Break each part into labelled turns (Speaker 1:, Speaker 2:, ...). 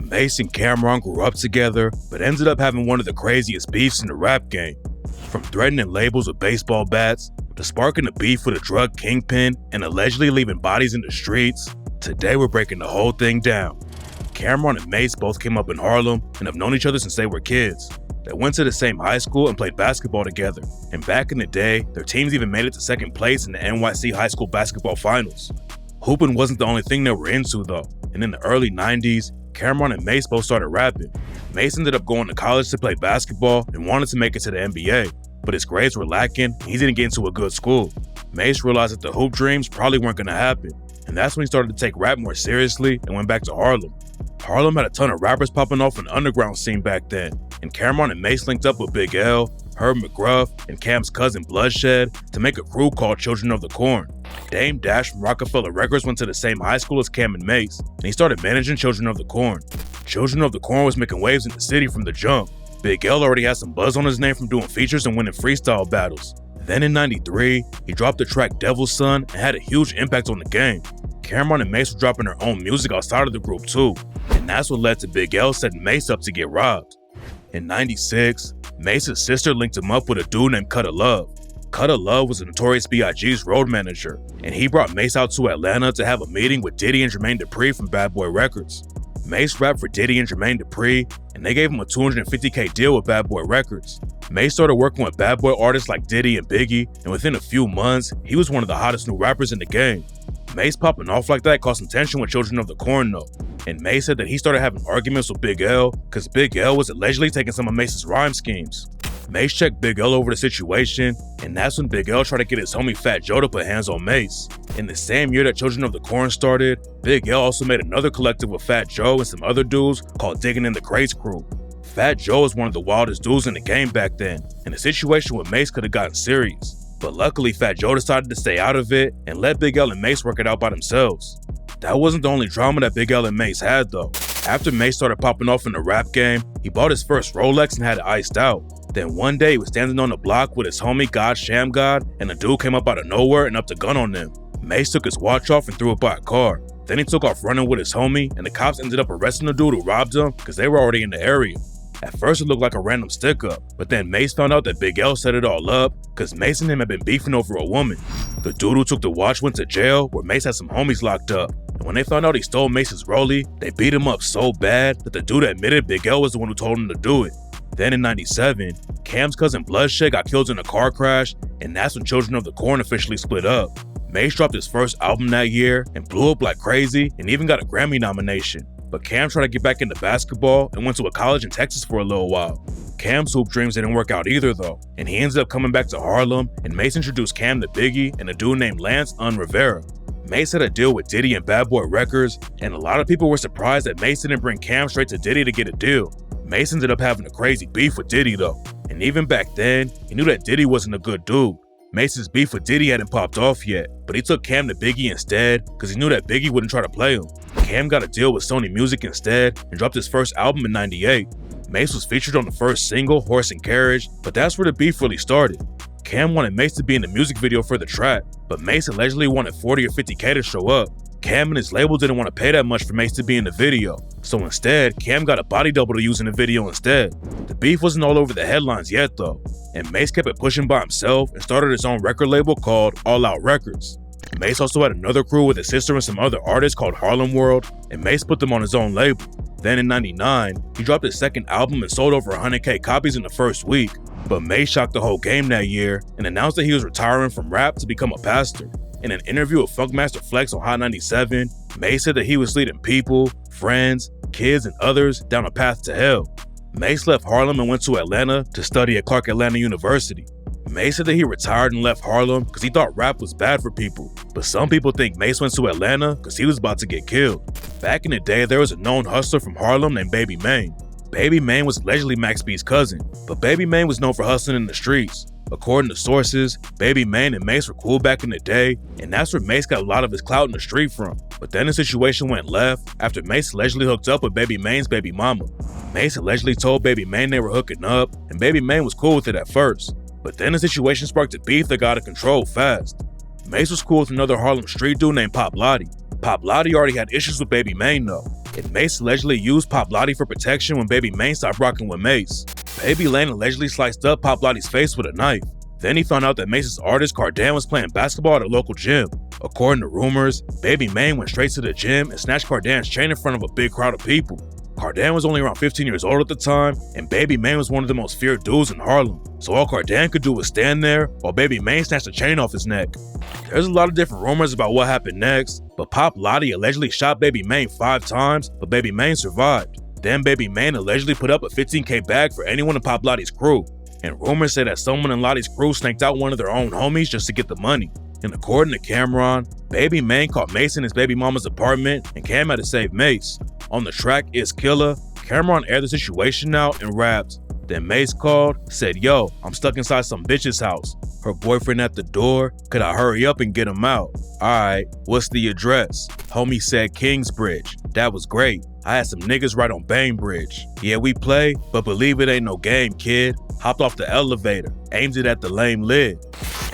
Speaker 1: Mase and Camron grew up together, but ended up having one of the craziest beefs in the rap game. From threatening labels with baseball bats, to sparking a beef with a drug kingpin and allegedly leaving bodies in the streets, today we're breaking the whole thing down. Camron and Mase both came up in Harlem and have known each other since they were kids. They went to the same high school and played basketball together, and back in the day, their teams even made it to second place in the NYC high school basketball finals. Hooping wasn't the only thing they were into though, and in the early 90s, Camron and Mase both started rapping. Mase ended up going to college to play basketball and wanted to make it to the NBA, but his grades were lacking and he didn't get into a good school. Mase realized that the hoop dreams probably weren't going to happen, and that's when he started to take rap more seriously and went back to Harlem. Harlem had a ton of rappers popping off in the underground scene back then, and Camron and Mase linked up with Big L, Herb McGruff, and Cam's cousin Bloodshed to make a crew called Children of the Corn. Dame Dash from Rockefeller Records went to the same high school as Cam and Mase, and he started managing Children of the Corn. Children of the Corn was making waves in the city from the jump. Big L already had some buzz on his name from doing features and winning freestyle battles. Then in '93, he dropped the track Devil's Son and had a huge impact on the game. Camron and Mase were dropping their own music outside of the group too, and that's what led to Big L setting Mase up to get robbed. In '96, Mase's sister linked him up with a dude named Cutta Love. Cutta Love was a Notorious B.I.G.'s road manager, and he brought Mase out to Atlanta to have a meeting with Diddy and Jermaine Dupri from Bad Boy Records. Mase rapped for Diddy and Jermaine Dupri, and they gave him a $250K deal with Bad Boy Records. Mase started working with Bad Boy artists like Diddy and Biggie, and within a few months, he was one of the hottest new rappers in the game. Mase popping off like that caused some tension with Children of the Corn though, and Mase said that he started having arguments with Big L because Big L was allegedly taking some of Mase's rhyme schemes. Mase checked Big L over the situation, and that's when Big L tried to get his homie Fat Joe to put hands on Mase. In the same year that Children of the Corn started, Big L also made another collective with Fat Joe and some other dudes called Digging in the Crates Crew. Fat Joe was one of the wildest dudes in the game back then, and the situation with Mase could have gotten serious. But luckily, Fat Joe decided to stay out of it and let Big L and Mase work it out by themselves. That wasn't the only drama that Big L and Mase had though. After Mase started popping off in the rap game, he bought his first Rolex and had it iced out. Then one day he was standing on the block with his homie God Sham God, and a dude came up out of nowhere and upped a gun on them. Mase took his watch off and threw it by a car. Then he took off running with his homie, and the cops ended up arresting the dude who robbed him because they were already in the area. At first it looked like a random stick up, but then Mase found out that Big L set it all up because Mase and him had been beefing over a woman. The dude who took the watch went to jail where Mase had some homies locked up, and when they found out he stole Mase's rollie, they beat him up so bad that the dude admitted Big L was the one who told him to do it. Then in '97, Cam's cousin Bloodshed got killed in a car crash, and that's when Children of the Corn officially split up. Mase dropped his first album that year and blew up like crazy and even got a Grammy nomination. But Cam tried to get back into basketball and went to a college in Texas for a little while. Cam's hoop dreams didn't work out either though, and he ended up coming back to Harlem, and Mase introduced Cam to Biggie and a dude named Lance Rivera. Mase had a deal with Diddy and Bad Boy Records, and a lot of people were surprised that Mase didn't bring Cam straight to Diddy to get a deal. Mase ended up having a crazy beef with Diddy though, and even back then, he knew that Diddy wasn't a good dude. Mase's beef with Diddy hadn't popped off yet, but he took Cam to Biggie instead because he knew that Biggie wouldn't try to play him. Cam got a deal with Sony Music instead and dropped his first album in '98. Mase was featured on the first single, Horse and Carriage, but that's where the beef really started. Cam wanted Mase to be in the music video for the track, but Mase allegedly wanted 40 or 50K to show up. Cam and his label didn't want to pay that much for Mase to be in the video, so instead, Cam got a body double to use in the video instead. The beef wasn't all over the headlines yet though, and Mase kept it pushing by himself and started his own record label called All Out Records. Mase also had another crew with his sister and some other artists called Harlem World, and Mase put them on his own label. Then in '99, he dropped his second album and sold over 100K copies in the first week, but Mase shocked the whole game that year and announced that he was retiring from rap to become a pastor. In an interview with Funkmaster Flex on Hot 97, Mase said that he was leading people, friends, kids, and others down a path to hell. Mase left Harlem and went to Atlanta to study at Clark Atlanta University. Mase said that he retired and left Harlem because he thought rap was bad for people, but some people think Mase went to Atlanta because he was about to get killed. Back in the day, there was a known hustler from Harlem named Baby Mane. Baby Mane was allegedly Max B's cousin, but Baby Mane was known for hustling in the streets. According to sources, Baby Mane and Mase were cool back in the day, and that's where Mase got a lot of his clout in the street from. But then the situation went left after Mase allegedly hooked up with Baby Mane's baby mama. Mase allegedly told Baby Mane they were hooking up, and Baby Mane was cool with it at first. But then the situation sparked a beef that got out of control fast. Mase was cool with another Harlem street dude named Pop Lottie. Pop Lottie already had issues with Baby Mane though. and Mase allegedly used Pop Lottie for protection when Baby Mane stopped rocking with Mase. Baby Lane allegedly sliced up Pop Lottie's face with a knife. Then he found out that Mase's artist Cardan was playing basketball at a local gym. According to rumors, Baby Mane went straight to the gym and snatched Cardan's chain in front of a big crowd of people. Cardan was only around 15 years old at the time, and Baby Mane was one of the most feared dudes in Harlem. So all Cardan could do was stand there while Baby Mane snatched the chain off his neck. There's a lot of different rumors about what happened next, but Pop Lottie allegedly shot Baby Mane 5 times, but Baby Mane survived. Then Baby Mane allegedly put up a $15K bag for anyone in Pop Lottie's crew, and rumors say that someone in Lottie's crew snaked out one of their own homies just to get the money. And according to Camron, Baby Mane caught Mase in his baby mama's apartment and Cam had to save Mase. On the track Is Killer, Camron aired the situation out and rapped. Then Mase called, said, "Yo, I'm stuck inside some bitch's house. Her boyfriend at the door, could I hurry up and get him out? Alright, what's the address?" Homie said Kingsbridge. That was great. I had some niggas right on Bainbridge. Yeah, we play, but believe it ain't no game, kid. Hopped off the elevator, aimed it at the lame lid.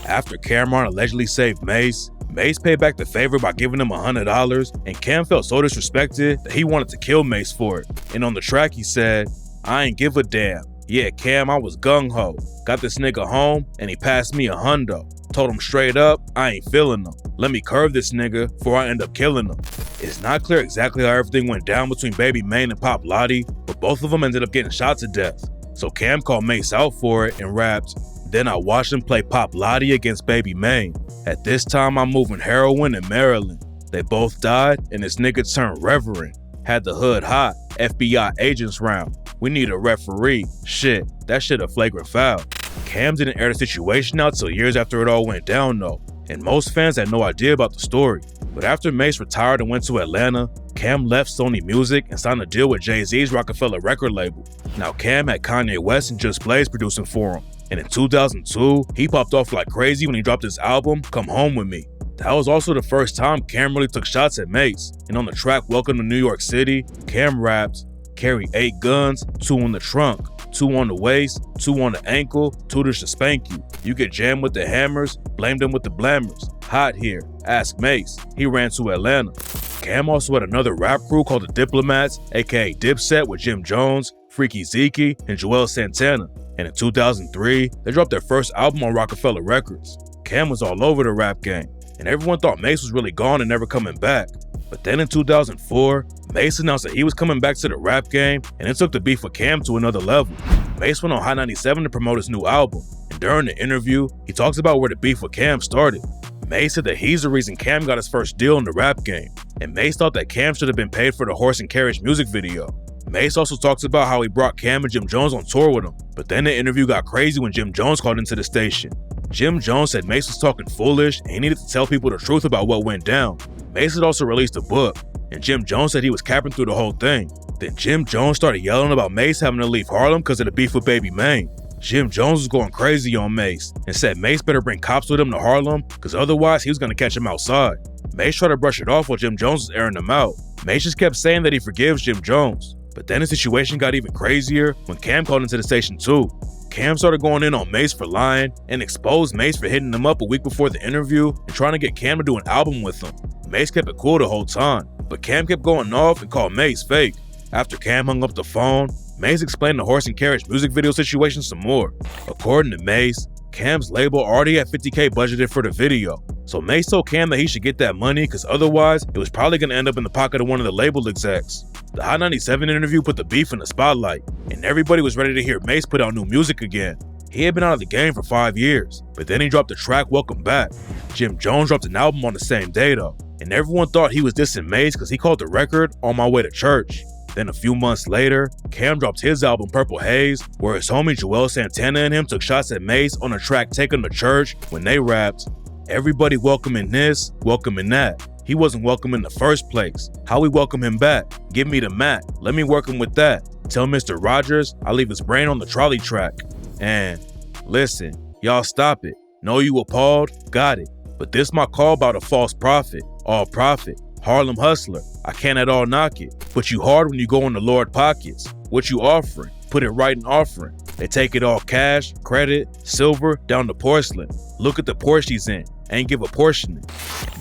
Speaker 1: After Camron allegedly saved Mase, Mase paid back the favor by giving him $100, and Cam felt so disrespected that he wanted to kill Mase for it. And on the track he said, "I ain't give a damn. Yeah, Cam, I was gung-ho. Got this nigga home, and he passed me $100. Told him straight up, I ain't feeling him. Let me curve this nigga before I end up killing him." It's not clear exactly how everything went down between Baby Mane and Pop Lottie, but both of them ended up getting shot to death. So Cam called Mase out for it and rapped, "Then I watched him play Pop Lottie against Baby Mane. At this time I'm moving heroin in Maryland. They both died and this nigga turned reverend. Had the hood hot, FBI agents round. We need a referee. Shit, that shit a flagrant foul." Cam didn't air the situation out till years after it all went down though, and most fans had no idea about the story. But after Mase retired and went to Atlanta, Cam left Sony Music and signed a deal with Jay-Z's Rockefeller record label. Now Cam had Kanye West and Just Blaze producing for him, and in 2002, he popped off like crazy when he dropped his album, Come Home With Me. That was also the first time Cam really took shots at Mase, and on the track Welcome to New York City, Cam rapped, "Carry 8 guns, 2 in the trunk, 2 on the waist, 2 on the ankle, tutors to spank you. You get jammed with the hammers, blame them with the blammers. Hot here, ask Mase, he ran to Atlanta." Cam also had another rap crew called the Diplomats, aka Dipset, with Jim Jones, Freaky Zeke, and Joel Santana. And in 2003, they dropped their first album on Rockefeller Records. Cam was all over the rap game, and everyone thought Mase was really gone and never coming back. But then in 2004, Mase announced that he was coming back to the rap game, and it took the beef with Cam to another level. Mase went on Hot 97 to promote his new album, and during the interview, he talks about where the beef with Cam started. Mase said that he's the reason Cam got his first deal in the rap game, and Mase thought that Cam should have been paid for the horse and carriage music video. Mase also talks about how he brought Cam and Jim Jones on tour with him, but then the interview got crazy when Jim Jones called into the station. Jim Jones said Mase was talking foolish and he needed to tell people the truth about what went down. Mase had also released a book, and Jim Jones said he was capping through the whole thing. Then Jim Jones started yelling about Mase having to leave Harlem because of the beef with Baby Mane. Jim Jones was going crazy on Mase and said Mase better bring cops with him to Harlem because otherwise he was going to catch him outside. Mase tried to brush it off while Jim Jones was airing him out. Mase just kept saying that he forgives Jim Jones. But then the situation got even crazier when Cam called into the station too. Cam started going in on Mase for lying and exposed Mase for hitting him up a week before the interview and trying to get Cam to do an album with him. Mase kept it cool the whole time, but Cam kept going off and called Mase fake. After Cam hung up the phone, Mase explained the horse and carriage music video situation some more. According to Mase, Cam's label already had $50K budgeted for the video, so Mase told Cam that he should get that money because otherwise it was probably going to end up in the pocket of one of the label execs. The Hot 97 interview put the beef in the spotlight, and everybody was ready to hear Mase put out new music again. He had been out of the game for 5 years, but then he dropped the track Welcome Back. Jim Jones dropped an album on the same day though, and everyone thought he was dissing Mase because he called the record On My Way to Church. Then a few months later, Cam dropped his album Purple Haze, where his homie Joel Santana and him took shots at Mase on the track Take Him to Church when they rapped, "Everybody welcoming this, welcoming that. He wasn't welcome in the first place. How we welcome him back? Give me the mat, let me work him with that. Tell Mr. Rogers I leave his brain on the trolley track." And listen, y'all stop it. Know you appalled? Got it. But this my call about a false prophet, all prophet, Harlem hustler. I can't at all knock it. But you hard when you go in the Lord pockets. What you offering? Put it right in offering. They take it all cash, credit, silver, down to porcelain. Look at the Porsche he's in, ain't give a portion.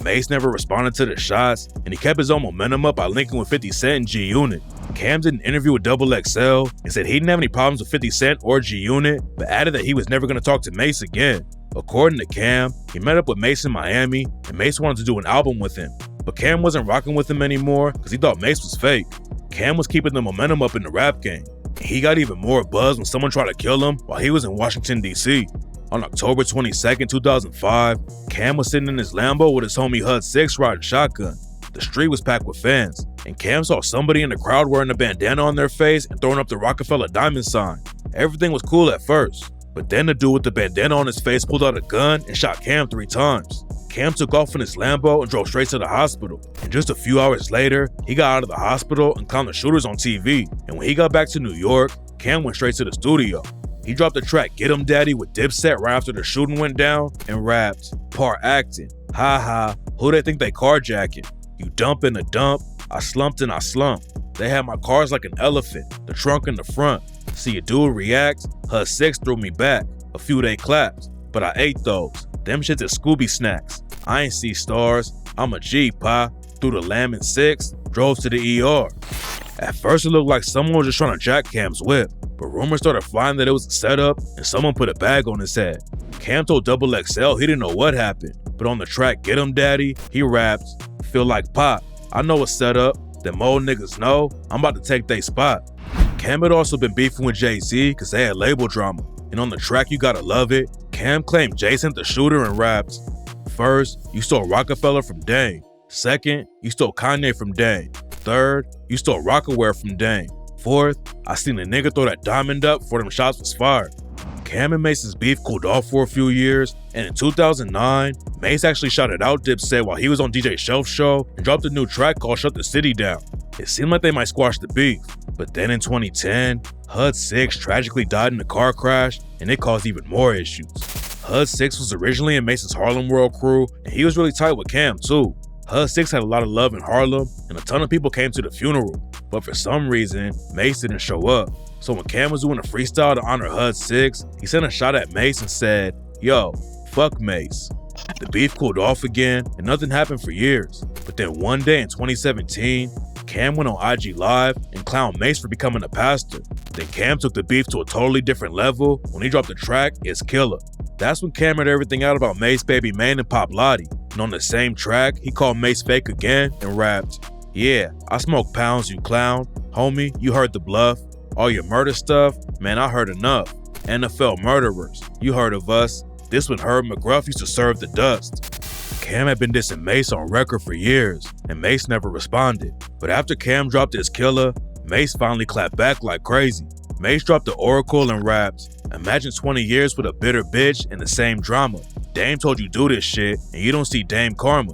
Speaker 1: Mase never responded to the shots, and he kept his own momentum up by linking with 50 Cent and G-Unit. Cam did an interview with XXL and said he didn't have any problems with 50 Cent or G-Unit, but added that he was never going to talk to Mase again. According to Cam, he met up with Mase in Miami, and Mase wanted to do an album with him. But Cam wasn't rocking with him anymore because he thought Mase was fake. Cam was keeping the momentum up in the rap game. He got even more buzz when someone tried to kill him while he was in Washington, D.C. On October 22nd, 2005, Cam was sitting in his Lambo with his homie HUD 6 riding shotgun. The street was packed with fans, and Cam saw somebody in the crowd wearing a bandana on their face and throwing up the Rockefeller diamond sign. Everything was cool at first, but then the dude with the bandana on his face pulled out a gun and shot Cam 3 times. Cam took off in his Lambo and drove straight to the hospital, and just a few hours later, he got out of the hospital and clowned the shooters on TV, and when he got back to New York, Cam went straight to the studio. He dropped the track Get 'Em Daddy with Dipset right after the shooting went down and rapped, "Part acting, ha ha, who they think they carjacking? You dump in the dump, I slumped and I slumped. They had my cars like an elephant, the trunk in the front. See a dude react, HUD 6 threw me back. A few they clapped, but I ate those. Them shits is Scooby snacks. I ain't see stars, I'm a G, pa. Threw the Lamb in 6, drove to the ER." At first it looked like someone was just trying to jack Cam's whip, but rumors started flying that it was a setup and someone put a bag on his head. Cam told XXL he didn't know what happened, but on the track Get 'Em Daddy, he rapped, "Feel like Pop, I know a setup, them old niggas know, I'm about to take they spot." Cam had also been beefing with Jay-Z cause they had label drama, and on the track You Gotta Love It, Cam claimed Jay sent the shooter and rapped, "First, you stole Rockefeller from Dame. Second, you stole Kanye from Dame. Third, you stole Rockaware from Dame. Fourth, I seen a nigga throw that diamond up before them shots was fired." Cam and Mase's beef cooled off for a few years, and in 2009, Mase actually shouted out Dipset while he was on DJ Shelf's show and dropped a new track called Shut the City Down. It seemed like they might squash the beef, but then in 2010, HUD 6 tragically died in a car crash, and it caused even more issues. HUD 6 was originally in Mase's Harlem World crew, and he was really tight with Cam too. HUD 6 had a lot of love in Harlem, and a ton of people came to the funeral, but for some reason, Mase didn't show up. So when Cam was doing a freestyle to honor HUD 6, he sent a shot at Mase and said, "Yo, fuck Mase." The beef cooled off again, and nothing happened for years. But then one day in 2017, Cam went on IG Live and clowned Mase for becoming a pastor. Then Cam took the beef to a totally different level when he dropped the track It's Killer. That's when Cam heard everything out about Mase Baby Mane and Pop Lottie. And on the same track, he called Mase fake again and rapped, "Yeah, I smoke pounds, you clown. Homie, you heard the bluff. All your murder stuff, man, I heard enough. NFL murderers, you heard of us. This when Herb McGruff used to serve the dust." Cam had been dissing Mase on record for years, and Mase never responded. But after Cam dropped his Killer, Mase finally clapped back like crazy. Mase dropped the Oracle and rapped, "Imagine 20 years with a bitter bitch and the same drama. Dame told you do this shit, and you don't see Dame Karma."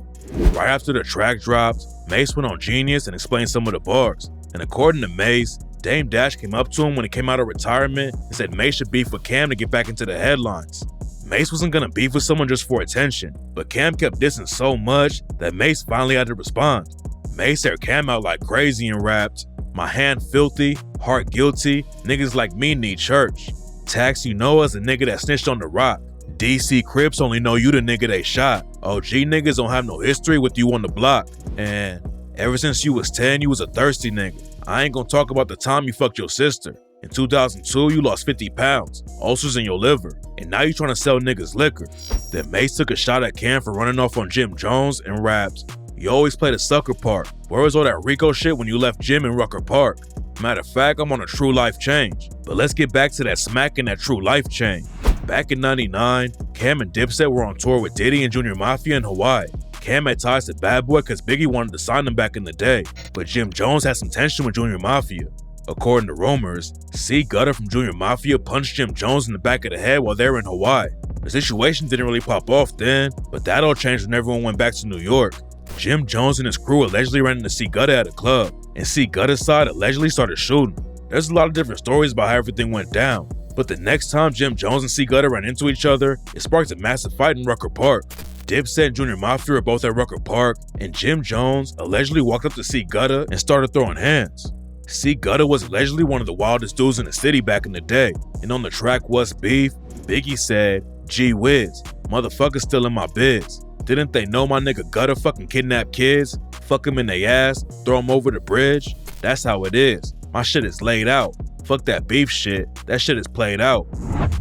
Speaker 1: Right after the track dropped, Mase went on Genius and explained some of the bars. And according to Mase, Dame Dash came up to him when he came out of retirement and said Mase should beef with Cam to get back into the headlines. Mase wasn't gonna beef with someone just for attention, but Cam kept dissing so much that Mase finally had to respond. Mase aired Cam out like crazy and rapped, "My hand filthy, heart guilty, niggas like me need church. Tax you know as a nigga that snitched on the rock. DC Crips only know you the nigga they shot. OG niggas don't have no history with you on the block. And ever since you was 10, you was a thirsty nigga. I ain't gonna talk about the time you fucked your sister. In 2002, you lost 50 pounds, ulcers in your liver, and now you trying to sell niggas liquor." Then Mase took a shot at Cam for running off on Jim Jones and rapped, "You always play the sucker part. Where was all that Rico shit when you left Jim in Rucker Park? Matter of fact, I'm on a true life change." But let's get back to that smack and that true life change. Back in 99, Cam and Dipset were on tour with Diddy and Junior Mafia in Hawaii. Cam had ties to Bad Boy cause Biggie wanted to sign them back in the day, but Jim Jones had some tension with Junior Mafia. According to rumors, C Gutter from Junior Mafia punched Jim Jones in the back of the head while they were in Hawaii. The situation didn't really pop off then, but that all changed when everyone went back to New York. Jim Jones and his crew allegedly ran into C Gutter at a club, and C Gutter's side allegedly started shooting. There's a lot of different stories about how everything went down, but the next time Jim Jones and C Gutter ran into each other, it sparked a massive fight in Rucker Park. Dipset and Junior Mafia were both at Rucker Park, and Jim Jones allegedly walked up to C Gutter and started throwing hands. C Gutter was allegedly one of the wildest dudes in the city back in the day, and on the track What's Beef, Biggie said, "Gee whiz, motherfuckers still in my biz. Didn't they know my nigga Gutter fucking kidnap kids, fuck them in they ass, throw them over the bridge? That's how it is. My shit is laid out. Fuck that beef shit, that shit is played out."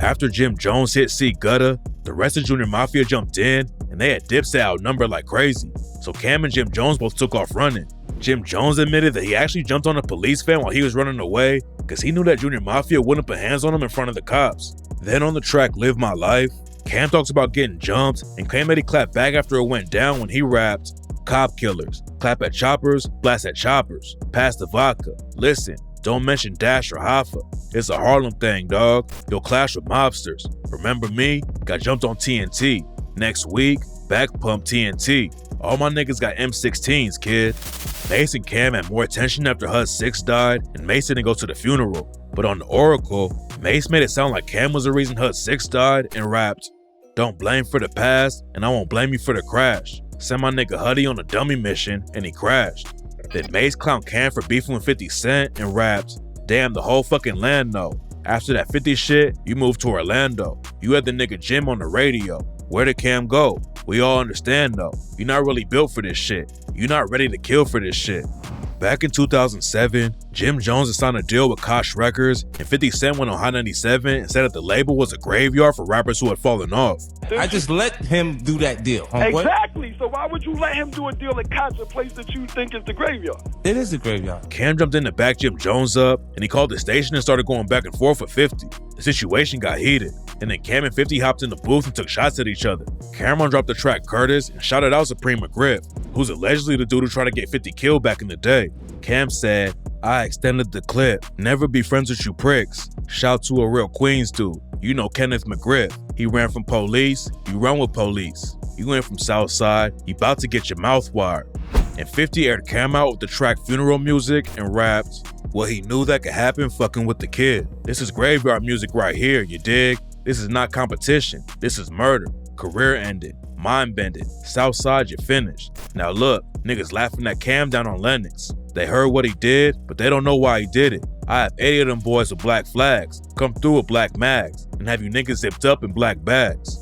Speaker 1: After Jim Jones hit C Gutter, the rest of Junior Mafia jumped in, and they had Dipset outnumbered like crazy. So Cam and Jim Jones both took off running. Jim Jones admitted that he actually jumped on a police van while he was running away because he knew that Junior Mafia wouldn't put hands on him in front of the cops. Then on the track Live My Life, Cam talks about getting jumped and claimed that he clapped back after it went down when he rapped, "Cop killers, clap at choppers, blast at choppers, pass the vodka, listen, don't mention Dash or Hoffa. It's a Harlem thing, dog. You'll clash with mobsters. Remember me? Got jumped on TNT. Next week, back pump TNT. All my niggas got M16s, kid." Mase and Cam had more attention after Hud 6 died, and Mase didn't go to the funeral. But on the Oracle, Mase made it sound like Cam was the reason Hud 6 died and rapped, "Don't blame for the past, and I won't blame you for the crash. Sent my nigga Huddy on a dummy mission, and he crashed." Then Mase clowned Cam for beefing with 50 Cent and rapped, "Damn, the whole fucking land know. After that 50 shit, you moved to Orlando. You had the nigga Jim on the radio. Where did Cam go? We all understand though. You're not really built for this shit. You're not ready to kill for this shit." Back in 2007, Jim Jones had signed a deal with Koch Records, and 50 Cent went on Hot 97 and said that the label was a graveyard for rappers who had fallen off.
Speaker 2: I just let him do that deal.
Speaker 3: Exactly. So why would you let him do a deal at Koch, a place that you think is the graveyard?
Speaker 2: It is the graveyard.
Speaker 1: Cam jumped in to back Jim Jones up, and he called the station and started going back and forth with 50. The situation got heated, and then Cam and 50 hopped in the booth and took shots at each other. Cameron dropped the track Curtis and shouted out Supreme McGriff, who's allegedly the dude who tried to get 50 killed back in the day. Cam said, "I extended the clip. Never be friends with you pricks. Shout to a real Queens dude. You know Kenneth McGriff. He ran from police. You run with police. You went from Southside. You about to get your mouth wired." And 50 aired Cam out with the track Funeral Music and rapped, "Well, he knew that could happen fucking with the kid. This is graveyard music right here, you dig? This is not competition. This is murder. Career ended. Mind bended. Southside, you finished. Now look, niggas laughing at Cam down on Lennox. They heard what he did, but they don't know why he did it. I have 80 of them boys with black flags, come through with black mags, and have you niggas zipped up in black bags."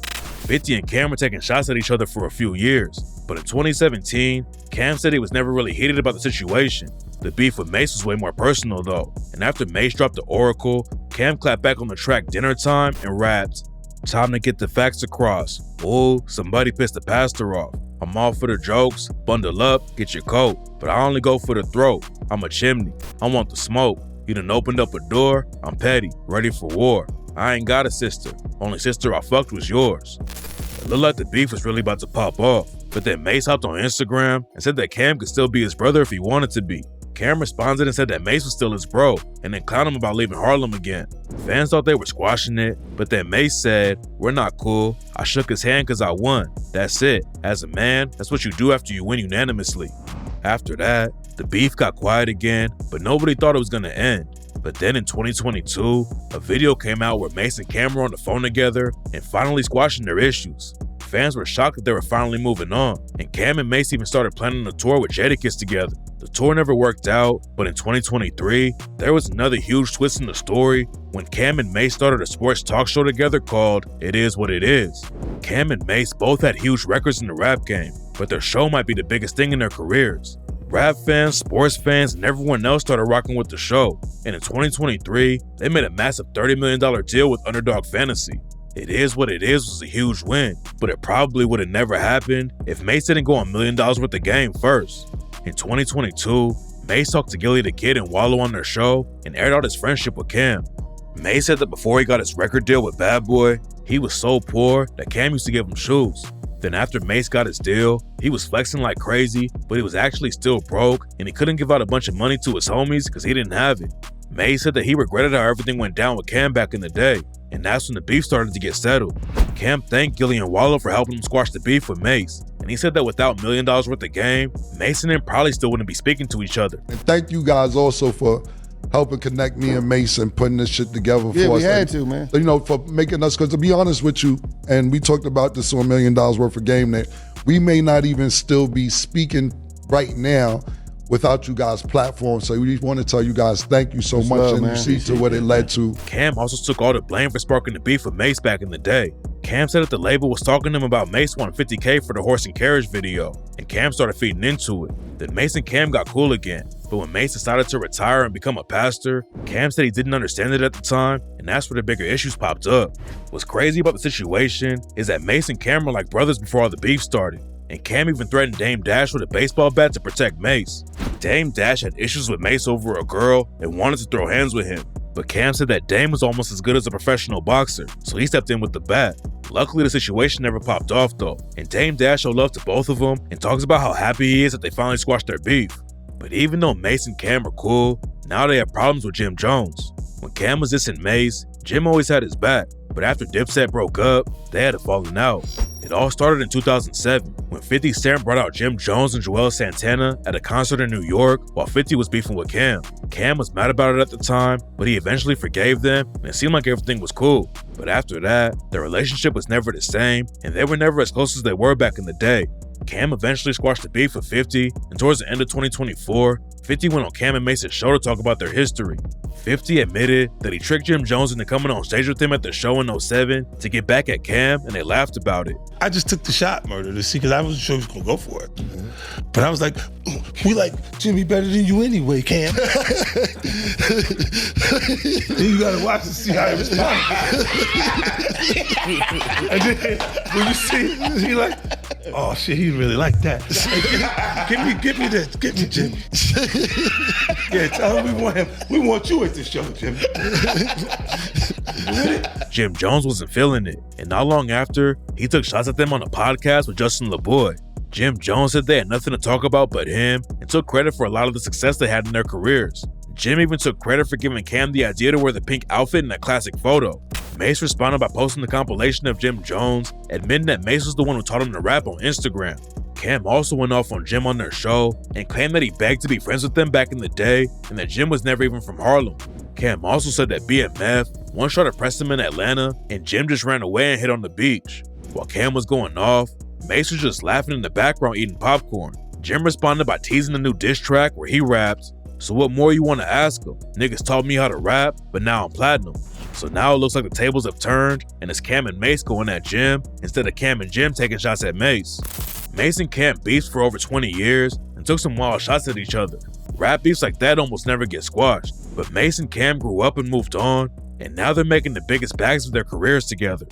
Speaker 1: 50 and Cam were taking shots at each other for a few years, but in 2017, Cam said he was never really heated about the situation. The beef with Mase was way more personal though, and after Mase dropped the Oracle, Cam clapped back on the track Dinner Time and rapped, "Time to get the facts across. Ooh, somebody pissed the pastor off. I'm all for the jokes, bundle up, get your coat, but I only go for the throat. I'm a chimney, I want the smoke. You done opened up a door, I'm petty, ready for war. I ain't got a sister, only sister I fucked was yours." It looked like the beef was really about to pop off, but then Mase hopped on Instagram and said that Cam could still be his brother if he wanted to be. Cam responded and said that Mase was still his bro, and then clowned him about leaving Harlem again. Fans thought they were squashing it, but then Mase said, "We're not cool. I shook his hand cause I won. That's it. As a man, that's what you do after you win unanimously." After that, the beef got quiet again, but nobody thought it was gonna end. But then in 2022, a video came out where Mase and Camron were on the phone together and finally squashing their issues. Fans were shocked that they were finally moving on, and Cam and Mase even started planning a tour with Jadakiss together. The tour never worked out, but in 2023, there was another huge twist in the story when Cam and Mase started a sports talk show together called It Is What It Is. Cam and Mase both had huge records in the rap game, but their show might be the biggest thing in their careers. Rap fans, sports fans, and everyone else started rocking with the show, and in 2023, they made a massive $30 million deal with Underdog Fantasy. It Is What It Is was a huge win, but it probably would have never happened if Mase didn't go $1 million worth of game first. In 2022, Mase talked to Gilly the Kid and Wallow on their show and aired out his friendship with Cam. Mase said that before he got his record deal with Bad Boy, he was so poor that Cam used to give him shoes. Then after Mase got his deal, he was flexing like crazy, but he was actually still broke and he couldn't give out a bunch of money to his homies because he didn't have it. Mase said that he regretted how everything went down with Cam back in the day, and that's when the beef started to get settled. Cam thanked Gilly and Wallow for helping him squash the beef with Mase, and he said that without $1 million worth of game, Mase and him probably still wouldn't be speaking to each other.
Speaker 4: And thank you guys also for helping connect me and Mase and putting this shit together for us.
Speaker 5: Yeah, we had to, man.
Speaker 4: You know, for making us, because to be honest with you, and we talked about this on $1 million worth of game, that we may not even still be speaking right now, without you guys' platform. So we want to tell you guys thank you so much,
Speaker 5: love,
Speaker 4: and
Speaker 5: man.
Speaker 4: you see to what it led to.
Speaker 1: Cam also took all the blame for sparking the beef with Mase back in the day. Cam said that the label was talking to him about Mase wanting $50K for the horse and carriage video, and Cam started feeding into it. Then Mase and Cam got cool again, but when Mase decided to retire and become a pastor, Cam said he didn't understand it at the time, and that's where the bigger issues popped up. What's crazy about the situation is that Mase and Cam were like brothers before all the beef started, and Cam even threatened Dame Dash with a baseball bat to protect Mase. Dame Dash had issues with Mase over a girl and wanted to throw hands with him, but Cam said that Dame was almost as good as a professional boxer, so he stepped in with the bat. Luckily, the situation never popped off though, and Dame Dash showed love to both of them and talks about how happy he is that they finally squashed their beef. But even though Mase and Cam are cool, now they have problems with Jim Jones. When Cam was dissing Mase, Jim always had his back, but after Dipset broke up, they had a falling out. It all started in 2007, when 50 Cent brought out Jim Jones and Joel Santana at a concert in New York while 50 was beefing with Cam. Cam was mad about it at the time, but he eventually forgave them, and it seemed like everything was cool. But after that, their relationship was never the same, and they were never as close as they were back in the day. Cam eventually squashed the beef with 50, and towards the end of 2024, 50 went on Cam and Mase's show to talk about their history. 50 admitted that he tricked Jim Jones into coming on stage with him at the show in 07 to get back at Cam, and they laughed about it.
Speaker 5: I just took the shot, Murder, to see, because I wasn't sure he was going to go for it. But I was like, we like Jimmy better than you anyway, Cam. Then you got to watch and see how he responds. And then when you see, he like, oh shit, he really like that. Give me this, give me Jimmy. Yeah, tell him we want him. We want you at this show, Jimmy.
Speaker 1: Jim Jones wasn't feeling it, and not long after, he took shots at them on a podcast with Justin LaBoy. Jim Jones said they had nothing to talk about but him, and took credit for a lot of the success they had in their careers. Jim even took credit for giving Cam the idea to wear the pink outfit in that classic photo. Mase responded by posting the compilation of Jim Jones, admitting that Mase was the one who taught him to rap on Instagram. Cam also went off on Jim on their show and claimed that he begged to be friends with them back in the day and that Jim was never even from Harlem. Cam also said that BMF once tried to press him in Atlanta and Jim just ran away and hid on the beach. While Cam was going off, Mase was just laughing in the background eating popcorn. Jim responded by teasing the new diss track where he rapped, "So what more you want to ask him? Niggas taught me how to rap, but now I'm platinum." So now it looks like the tables have turned and it's Cam and Mase going at Jim instead of Cam and Jim taking shots at Mase. Mase and Cam beefed for over 20 years and took some wild shots at each other. Rap beefs like that almost never get squashed, but Mase and Cam grew up and moved on, and now they're making the biggest bags of their careers together.